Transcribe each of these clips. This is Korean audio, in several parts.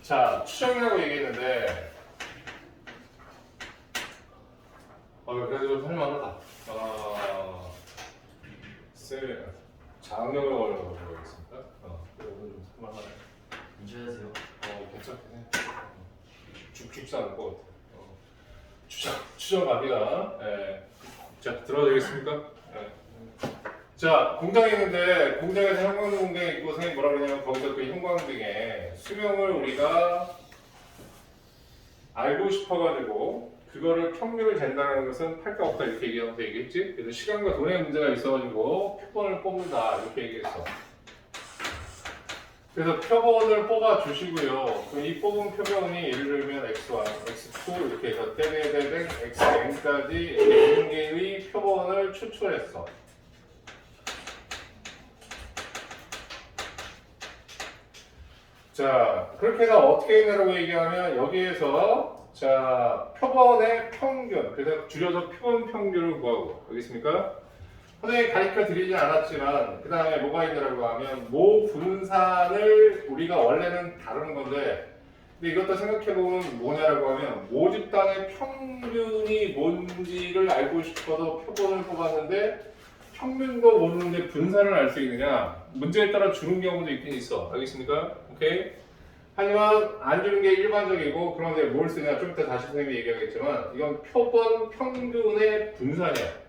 자, 추정이라고 얘기했는데, 그래도 좀 할만하다. 장력을 걸려서 그러겠습니까? 그래도 좀 할만하네. 인지하세요. 괜찮긴 해. 죽지 않을 것 같아. 추정 갑니다. 예. 자, 들어도 되겠습니까? 예. 자, 공장이 있는데, 공장에서 형광등 공장이 있고, 선생님이 뭐라 그러냐면, 거기서 그 형광등의 수명을 우리가 알고 싶어가지고, 그거를 평균을 잰다는 것은 팔까 없다 이렇게 얘기하면서 얘기했지? 그래서 시간과 돈의 문제가 있어가지고, 표본을 뽑는다 이렇게 얘기했어. 그래서 표본을 뽑아 주시고요. 그럼 이 뽑은 표본이 예를 들면 x1, x2 이렇게 해서 땡땡땡 xn까지 n개의 표본을 추출했어. 자, 그렇게 해서 어떻게 했냐고 얘기하면 여기에서 자 표본의 평균, 그래서 줄여서 표본 평균을 구하고 여기 있습니까? 선생님이 가르쳐 드리지 않았지만 그 다음에 뭐가 있냐고 하면 모 분산을 우리가 원래는 다루는 건데 근데 이것도 생각해보면 뭐냐라고 하면 모집단의 평균이 뭔지를 알고 싶어서 표본을 뽑았는데 평균도 모르는데 분산을 알 수 있느냐 문제에 따라 주는 경우도 있긴 있어. 알겠습니까? 오케이? 하지만 안 주는 게 일반적이고 그런데 뭘 쓰냐 좀 이따 다시 선생님이 얘기하겠지만 이건 표본 평균의 분산이야.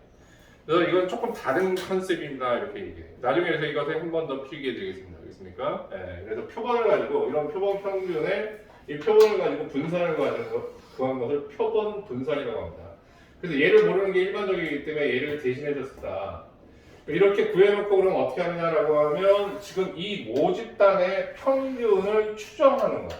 그래서 이건 조금 다른 컨셉입니다. 이렇게 얘기해. 나중에 그래서 이것을 한 번 더 필기해 드리겠습니다. 알겠습니까? 네, 그래서 표본을 가지고 이런 표본 평균에 이 표본을 가지고 분산을 가지고 구한 것을 표본 분산이라고 합니다. 그래서 얘를 모르는 게 일반적이기 때문에 얘를 대신해서 쓰다. 이렇게 구해놓고 그럼 어떻게 하느냐라고 하면 지금 이 모집단의 평균을 추정하는 거야.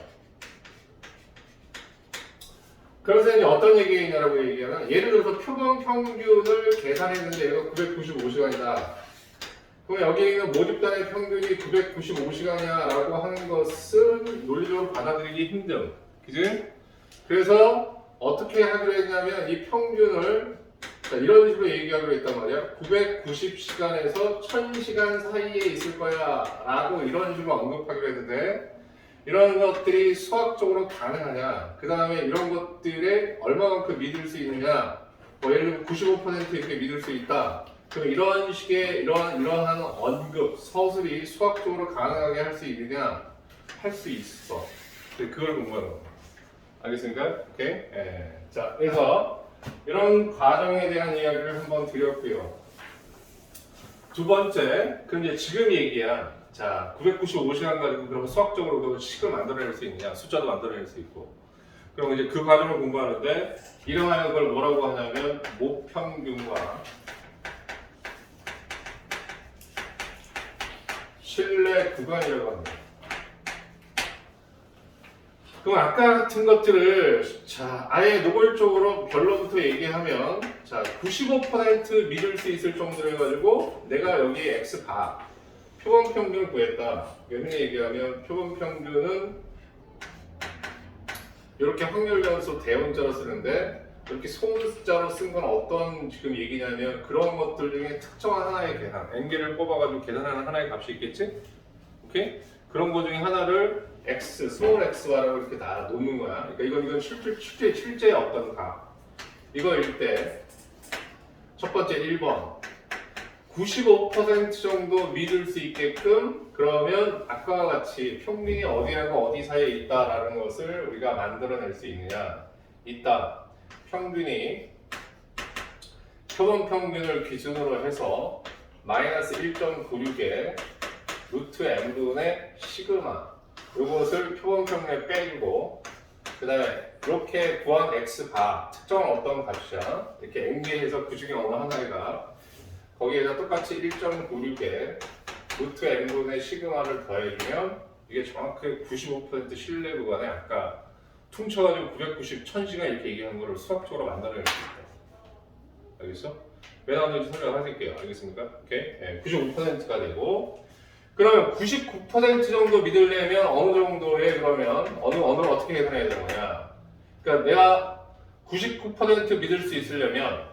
그래서 이제 어떤 얘기냐라고 얘기하면 예를 들어서 표본 평균을 계산했는데 얘가 995시간이다. 그럼 여기 있는 모집단의 평균이 995시간이야라고 하는 것은 논리적으로 받아들이기 힘든. 그지? 그래서 어떻게 하기로 했냐면 이 평균을 자, 이런 식으로 얘기하기로 했단 말이야. 990시간에서 1000시간 사이에 있을 거야 라고 이런 식으로 언급하기로 했는데 이런 것들이 수학적으로 가능하냐 그 다음에 이런 것들에 얼마만큼 믿을 수 있느냐 뭐 예를 들면 95% 이렇게 믿을 수 있다 그럼 이런 식의 이러한 언급 서술이 수학적으로 가능하게 할 수 있느냐 할 수 있어. 그걸 공부하는 거 알겠습니까? 오케이? 예. 자 그래서 이런 과정에 대한 이야기를 한번 드렸고요. 두 번째, 그럼 이제 지금 얘기한 자 995시간 가지고 그러면 수학적으로 그 식을 만들어낼 수 있느냐, 숫자도 만들어낼 수 있고. 그럼 이제 그 과정을 공부하는데 이러한 걸 뭐라고 하냐면 모평균과 신뢰 구간이라고 합니다. 그럼 아까 같은 것들을 자 아예 노골적으로 결론부터 얘기하면 자 95% 믿을 수 있을 정도로 해가지고 내가 여기 x 바 표본 평균을 구했다. 이렇게 얘기하면 표본 평균은 이렇게 확률 변수 대문자로 쓰는데 이렇게 소문자로 쓴 건 어떤 지금 얘기냐면 그런 것들 중에 특정한 하나의 계산 n개를 뽑아가지고 계산하는 하나의 값이 있겠지? 오케이? 그런 것 중에 하나를 x, 스몰 x라고 이렇게 다 놓는 거야. 그러니까 이건 실제 어떤 값. 이거일 때 첫 번째 1번 95% 정도 믿을 수 있게끔 그러면 아까와 같이 평균이 어디하고 어디 사이에 있다라는 것을 우리가 만들어낼 수 있느냐. 있다. 평균이 표본 평균을 기준으로 해서 마이너스 1.96에 루트 n분의 시그마 이것을 표본 평균에 빼주고 그 다음에 이렇게 구한 x바 특정한 어떤 값이야 이렇게 n개해서 그 중에 어느 하나의 값 거기에다 똑같이 1.96에 루트 n분의 시그마를 더해주면 이게 정확하게 95% 신뢰 구간에 아까 퉁쳐가지고 990, 1000시간 이렇게 얘기한 거를 수학적으로 만들어낼 수 있다. 알겠어? 왜 나왔는지 설명해드릴게요. 알겠습니까? 오케이? 네, 95%가 되고 그러면 99% 정도 믿으려면 어느 정도의 그러면 어느를 어떻게 계산해야 되는 거냐? 그러니까 내가 99% 믿을 수 있으려면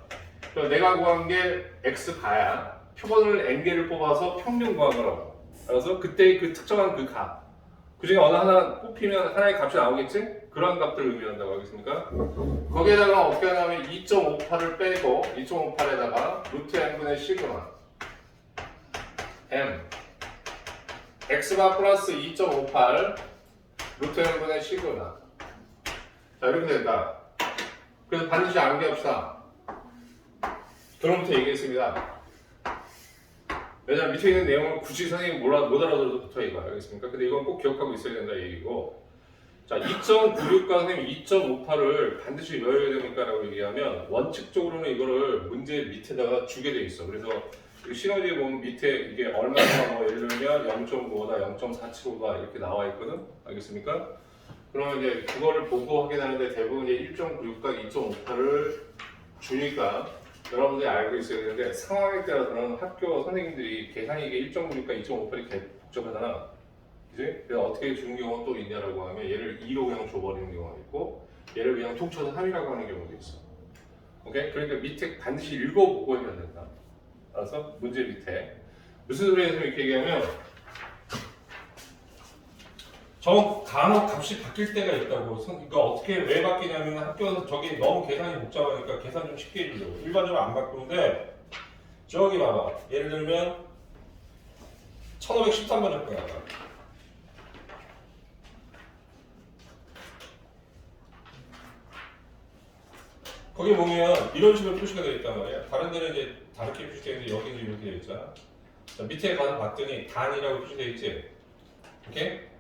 내가 구한 게 x 바야. 표본을 n개를 뽑아서 평균 구한 거라고. 그래서 그때 그 특정한 그 값 그 중에 어느 하나 뽑히면 하나의 값이 나오겠지? 그런 값들을 의미한다고 하겠습니까? 거기에다가 어떻게 하냐면 2.58을 빼고 2.58에다가 루트 n분의 시그마 m x가 플러스 2.58 루트 n분의 시그마. 자, 이렇게 된다. 그래서 반드시 암기합시다. 결론부터 얘기했습니다. 왜냐면 밑에 있는 내용을 굳이 선생님이 못 알아들어도 붙어 이거 알겠습니까? 근데 이건 꼭 기억하고 있어야 된다 얘기고. 자, 2.96과 선생님 2.58을 반드시 외워야 됩니까? 라고 얘기하면 원칙적으로는 이거를 문제 밑에다가 주게 돼 있어. 그래서 시너지에 보면 밑에 이게 얼마나 뭐 예를 들면 0.95다 0.475다 이렇게 나와 있거든. 알겠습니까? 그러면 이제 그거를 보고 확인하는데 대부분 이제 1.96과 2.58을 주니까 여러분들이 알고 있어야 되는데 상황에 따라서는 학교 선생님들이 계산이 이게 1.96과 2.58이 복잡하잖아. 그지? 그래서 어떻게 주는 경우가 또 있냐라고 하면 얘를 2로 그냥 줘버리는 경우가 있고 얘를 그냥 툭 쳐서 3이라고 하는 경우도 있어. 오케이? 그러니까 밑에 반드시 읽어보고 해야 된다. 알았어? 문제 밑에 무슨 소리에서 이렇게 얘기하면 저 단어 값이 바뀔 때가 있다고. 그러니까 어떻게 왜 바뀌냐면 학교에서 저기 너무 계산이 복잡하니까 계산 좀 쉽게 해주려고 일반적으로 안 바꾸는데 저기 봐봐. 예를 들면 1513번 할 거야. 거기 보면 이런 식으로 표시가 되어 있단 말이야. 다른 데는 이제 다르게 표시되어 있는데 여기는 이렇게 되어 있잖아. 자, 밑에 가서 봤더니 단이라고 표시되어 있지. 오케이?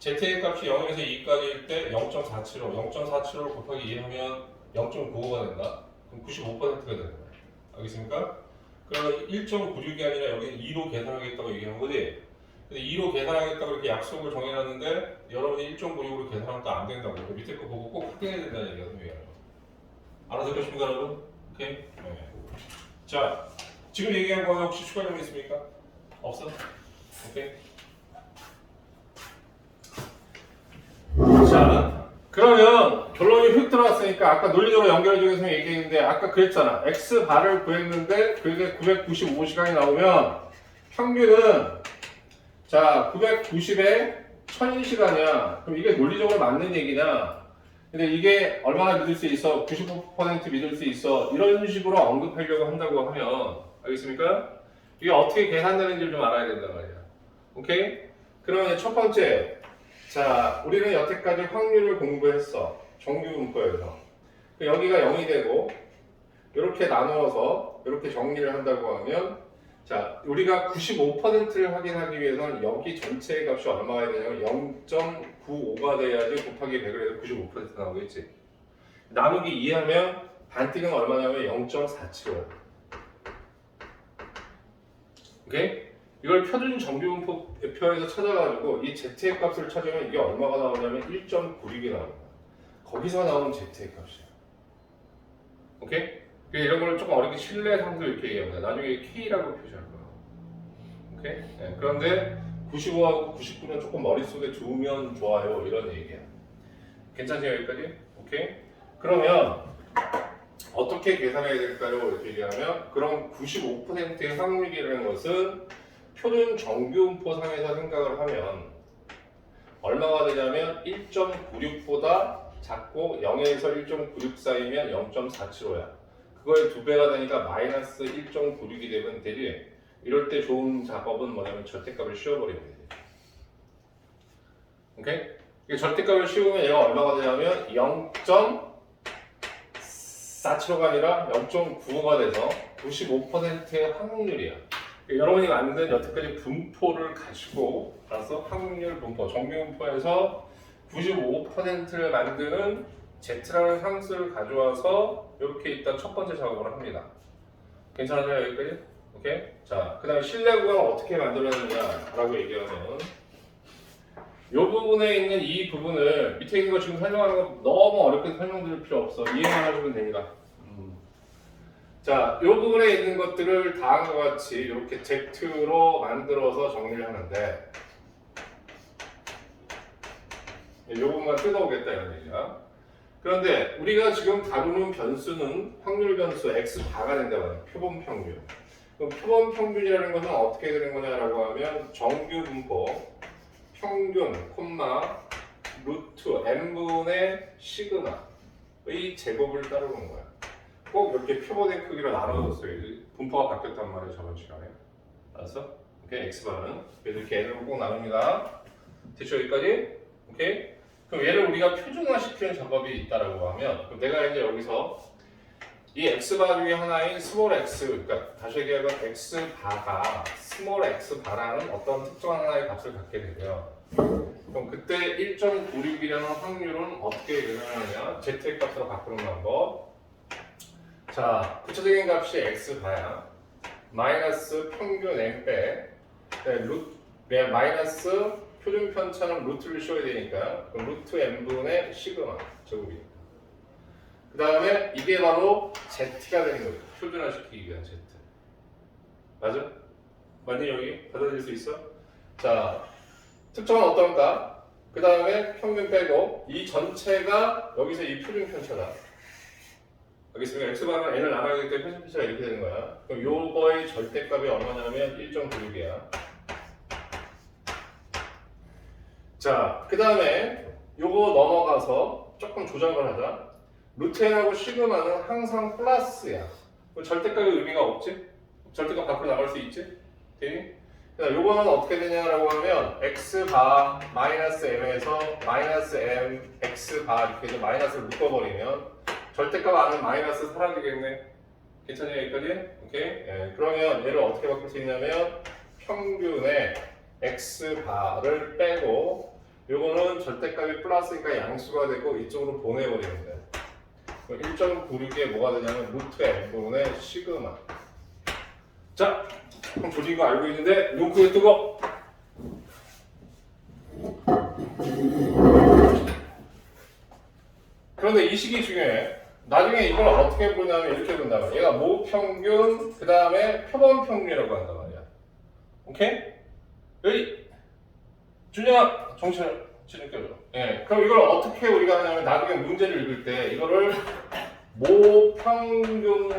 z의 값이 0에서 2까지일 때 0.475, 0.475를 곱하기 2 하면 0.95가 된다. 그럼 95%가 되는 거야. 알겠습니까? 그러면 1.96이 아니라 여기는 2로 계산하겠다고 얘기한 거지. 근데 2로 계산하겠다고 이렇게 약속을 정해놨는데 여러분이 1.96으로 계산하면 또 안 된다고. 밑에 거 보고 꼭 확인해야 된다는 얘기가 선생님이. 알아듣겠습니까, 여러분? 오케이? 네. 자, 지금 얘기한 거 혹시 추가 점이 있습니까? 없어? 오케이? 자, 그러면 결론이 휙 들어왔으니까 아까 논리적으로 연결 중에서 얘기했는데 아까 그랬잖아. X바를 구했는데 그게 995시간이 나오면 평균은 자 990에 1000시간이야. 그럼 이게 논리적으로 맞는 얘기냐? 근데 이게 얼마나 믿을 수 있어? 95% 믿을 수 있어? 이런 식으로 언급하려고 한다고 하면 알겠습니까? 이게 어떻게 계산되는지를 좀 알아야 된단 말이야. 오케이? 그러면 첫 번째 자, 우리는 여태까지 확률을 공부했어. 정규분포에서. 여기가 0이 되고 이렇게 나누어서 이렇게 정리를 한다고 하면 자, 우리가 95%를 확인하기 위해서는 여기 전체의 값이 얼마가 되냐면 0.95가 돼야지 곱하기 100을 해서 95% 나오겠지. 나누기 2하면 반띵은 얼마냐면 0.475. 오케이? 이걸 표준 정규분포표에서 찾아가지고 이 z의 값을 찾으면 이게 얼마가 나오냐면 1.96이 나옵니다. 거기서 나온 z의 값이에요. 오케이? 이런 걸 조금 어렵게 신뢰상수 이렇게 얘기합니다. 나중에 k라고 표시할 거예요. 오케이? 네, 그런데 95하고 99는 조금 머릿속에 두면 좋아요. 이런 얘기야. 괜찮으세요? 여기까지? 오케이? 그러면 어떻게 계산해야 될까요? 이렇게 얘기하면 그럼 95%의 확률이라는 것은 표준 정규분포상에서 생각을 하면 얼마가 되냐면 1.96보다 작고 0에서 1.96 사이면 0.475야. 그거의 2배가 되니까 마이너스 1.96이 되면 되지. 이럴 때 좋은 작업은 뭐냐면 절대값을 씌워버리면 되지. 오케이? 절대값을 씌우면 얘가 얼마가 되냐면 0.475가 아니라 0.95가 돼서 95%의 확률이야. 여러분이 만든 여태까지 분포를 가지고 따라서 확률 분포, 정규분포에서 95%를 만드는 Z라는 상수를 가져와서 이렇게 일단 첫 번째 작업을 합니다. 괜찮으세요? 여기까지? 오케이? 자, 그 다음에 신뢰 구간을 어떻게 만들어내느냐라고 얘기하면 이 부분에 있는 이 부분을 밑에 있는 거 지금 설명하는 거 너무 어렵게 설명드릴 필요 없어. 이해만 하시면 됩니다. 자, 이 부분에 있는 것들을 다음과 같이 이렇게 Z로 만들어서 정리를 하는데 이 부분만 뜯어오겠다 이런 얘기야. 그런데 우리가 지금 다루는 변수는 확률 변수 X바가 된다고 해요. 표본 평균. 그럼 표본 평균이라는 것은 어떻게 되는 거냐라고 하면 정규 분포 평균, 콤마, 루트 n분의 시그마의 제곱을 따르는 거야. 꼭 이렇게 표본의 크기로 나눠줬어요. 분포가 바뀌었단 말이에요, 저번 시간에. 알았어? 오케이, x바는. 그래서 이렇게 n으로 꼭 나눕니다. 대충 여기까지? 오케이? 그럼 얘를 우리가 표준화시키는 작업이 있다라고 하면, 그럼 내가 이제 여기서 이 x바 중에 하나인 스몰 x, 그러니까 다시 얘기하면 x바가 스몰 x바라는 어떤 특정한 하나의 값을 갖게 되면, 그럼 그때 1.96이라는 확률은 어떻게 계산하느냐? z의 값으로 바꾸는 방법. 자, 구체적인 값이 x바야. 마이너스 평균 n 빼 마이너스 표준 편차는 루트를 씌워야 되니까 그럼 루트 n분의 시그마 제곱이니까. 그 다음에 이게 바로 z가 되는 거죠. 표준화시키기 위한 z. 맞아? 맞니 여기? 받아들일 수 있어? 자, 특정은 어떤가? 그 다음에 평균 빼고 이 전체가 여기서 이 표준 편차다. 알겠습니까? x바는 n을 나눠야 되기 때문에 표준 편차가 이렇게 되는 거야. 그럼 요거의 절대값이 얼마냐면 1.96이야. 자, 그 다음에 요거 넘어가서 조금 조정을 하자. 루트 n하고 시그마는 항상 플러스야. 절대값의 의미가 없지? 절대값 밖으로 나갈 수 있지? 되니? 요거는 어떻게 되냐라고 하면 x바 마이너스 m에서 마이너스 m x바 이렇게 해서 마이너스를 묶어버리면 절대값 안에 마이너스 사라지겠네. 괜찮냐 여기까지? 오케이? 예, 그러면 얘를 어떻게 바꿀 수 있냐면 평균의 x바를 빼고 요거는 절대값이 플러스니까 양수가 되고 이쪽으로 보내버리면 돼. 1.96에 뭐가 되냐면 루트 n분의 시그마. 자, 그럼 조직인 거 알고 있는데 눈 크게 뜨고. 그런데 이 식이 중요해. 나중에 이걸 어떻게 부르냐면 이렇게 본단 말이야. 얘가 모평균 그 다음에 표본평균이라고 한단 말이야. 오케이? 여기 준영아 정신을 껴줘. 예, 그럼 이걸 어떻게 우리가 하냐면 나중에 문제를 읽을 때 이거를 모평균과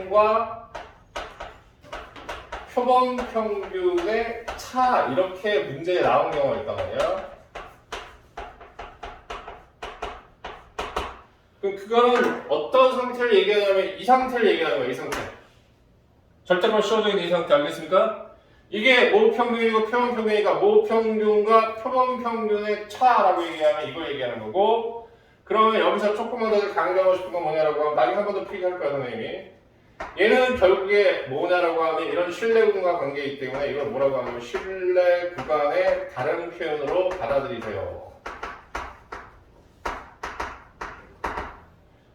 표본평균의 차 이렇게 문제에 나온 경우가 있단 말이야. 그럼 그거는 어떤 상태를 얘기하냐면 이 상태를 얘기하는 거야. 이 상태. 절대로 씌워져 있는 이 상태 알겠습니까? 이게 모평균이고 표본평균이니까 모평균과 표본평균의 차라고 얘기하면 이걸 얘기하는 거고, 그러면 여기서 조금만 더 강조하고 싶은 건 뭐냐라고 하면 나중에 한 번 더 필기할 거야 선생님이. 얘는 결국에 뭐냐라고 하면 이런 신뢰 구간과 관계이기 때문에 이걸 뭐라고 하냐면 신뢰 구간의 다른 표현으로 받아들이세요.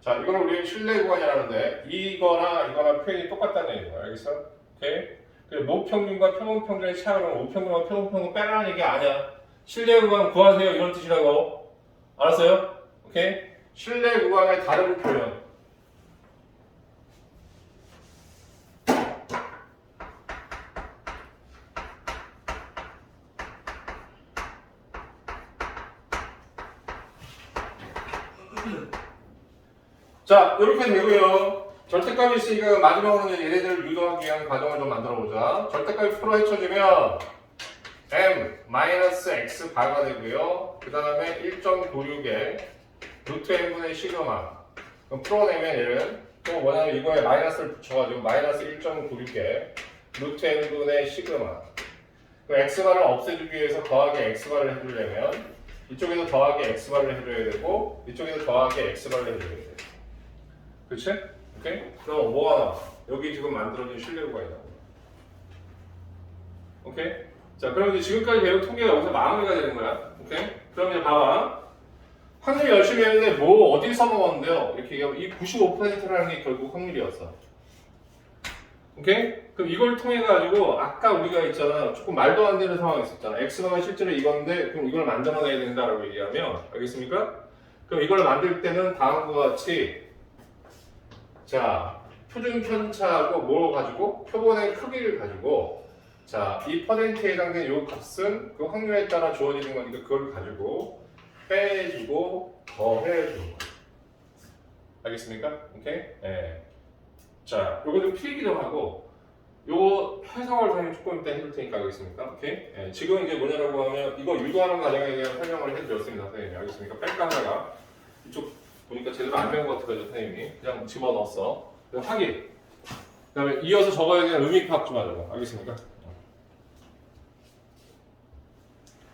자, 이거는 우리 신뢰 구간이라는데 이거나 표현이 똑같다는 얘기야. 알겠어? 오케이? 모평균과 표본평균의 차이는 모평균과 표본평균 빼라는 얘기 아니야. 신뢰 구간 구하세요 이런 뜻이라고. 알았어요? 오케이? 신뢰 구간의 다른 표현. 자, 이렇게 되고요. 절대값이 있으니까 마지막으로는 얘네들을 유도하기 위한 과정을 좀 만들어 보자. 절대값이 풀어 헤쳐지면 m-x 바가 되고요. 그 다음에 1.96에 루트 n분의 시그마. 그럼 풀어내면 얘는 또 뭐냐면 이거에 마이너스를 붙여가지고 마이너스 1.96에 루트 n분의 시그마. 그럼 x바를 없애주기 위해서 더하기 x바를 해주려면 이쪽에도 더하기 x바를 해줘야 되고 이쪽에도 더하기 x바를 해줘야 돼. 그치? 오케이? 그럼 뭐가 나와? 여기 지금 만들어진 신뢰 구간이 나와. 오케이? 자, 그럼 이제 지금까지 배운 통계가 여기서 마무리가 되는 거야. 오케이? 그럼 이제 봐봐. 확률 열심히 했는데 뭐 어딜 써먹었는데요? 이렇게 얘기하면 이 95%라는 게 결국 확률이었어. 오케이? 그럼 이걸 통해 가지고 아까 우리가 있잖아. 조금 말도 안 되는 상황이 있었잖아. x가 실제로 이건데 그럼 이걸 만들어내야 된다라고 얘기하면 알겠습니까? 그럼 이걸 만들 때는 다음과 같이 자, 표준 편차하고 뭘 가지고 표본의 크기를 가지고 자, 이 퍼센트에 해당되는 이 값은 그 확률에 따라 주어지는 거니까 그걸 가지고 빼주고 더해주는 거예요. 알겠습니까? 오케이? 네. 자, 요거 좀 필기 좀 하고 요거 해석을 선생님 조금 이따 해줄 테니까 알겠습니까? 오케이? 예, 지금 이제 뭐냐라고 하면 이거 유도하는 과정에 대한 설명을 해드렸습니다, 선생님이. 알겠습니까? 뺄까 하다가 이쪽 보니까 제대로 안 뺀 것 같아가지고 선생님이 그냥 집어넣었어. 확인. 그 다음에 이어서 적어야 되는 의미 파악 좀 하자고. 알겠습니까?